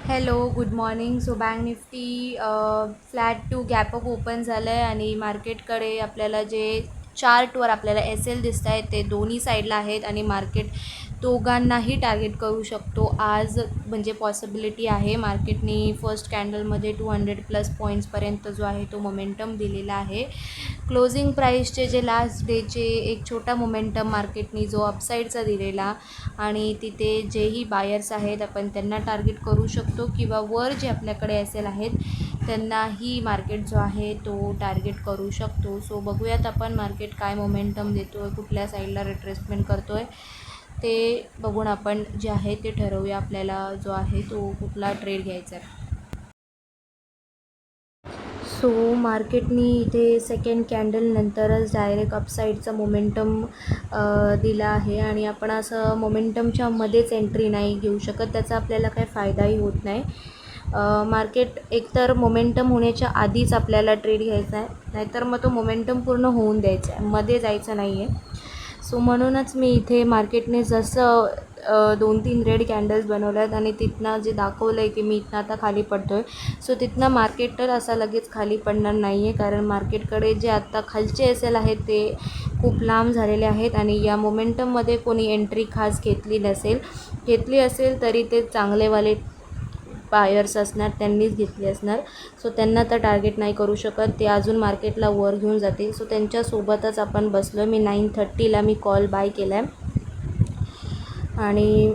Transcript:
Hello, good morning. So Bank Nifty flat to gap up open झालं आहे आणि मार्केटकडे आपल्याला जे चार्टवर आपल्याला एस एल दिसत आहेत ते दोन्ही साईडला आहेत आणि मार्केट दोघांनाही टार्गेट करू शकतो आज. म्हणजे पॉसिबिलिटी आहे. मार्केटनी फर्स्ट कॅन्डलमध्ये 200+ पॉईंट्सपर्यंत जो आहे तो मोमेंटम दिलेला आहे. क्लोजिंग प्राईसचे जे लास्ट डेचे एक छोटा मोमेंटम मार्केटनी जो अपसाईडचा दिलेला आणि तिथे जेही बायर्स आहेत आपण त्यांना टार्गेट करू शकतो किंवा वर जे आपल्याकडे एल आहेत त्यांनाही मार्केट जो आहे तो टार्गेट करू शकतो. सो बघूयात आपण मार्केट काय मोमेंटम देतो आहे, कुठल्या साईडला रिट्रेसमेंट करतो आहे ते बघून आपण जे आहे ते ठरवूया आपल्याला जो आहे तो कुठला ट्रेड घ्यायचा आहे. सो मार्केटनी इथे सेकंड कॅन्डलनंतरच डायरेक्ट अपसाईडचा मोमेंटम दिला आहे आणि आपण असं मोमेंटमच्या मध्येच एंट्री नाही घेऊ शकत, त्याचा आपल्याला काही फायदाही होत नाही. मार्केट एकतर मोमेंटम होण्याच्या आधीच आपल्याला ट्रेड घ्यायचा आहे, नाहीतर मग तो मोमेंटम पूर्ण होऊन द्यायचा आहे, मध्ये जायचं नाही आहे. सो म्हणूनच मी इथे मार्केटने जसं 2-3 रेड कॅन्डल्स बनवल्या आहेत आणि तिथनं जे दाखवलं आहे की मी इथनं आता खाली पडतो आहे, सो तिथनं मार्केट तर असा लगेच खाली पडणार नाही आहे, कारण मार्केटकडे जे आत्ता खालचे एस एल आहेत ते खूप लांब झालेले आहेत आणि या मोमेंटममध्ये कोणी एंट्री खास घेतली असेल तरी ते चांगलेवाले बायर्स असणार, त्यांनीच घेतली असणार. सो त्यांना तर टार्गेट नाही करू शकत, ते अजून मार्केटला वर घेऊन जातील. सो त्यांच्यासोबतच आपण बसलो आहे. मी 9:30ला मी कॉल बाय केला आहे आणि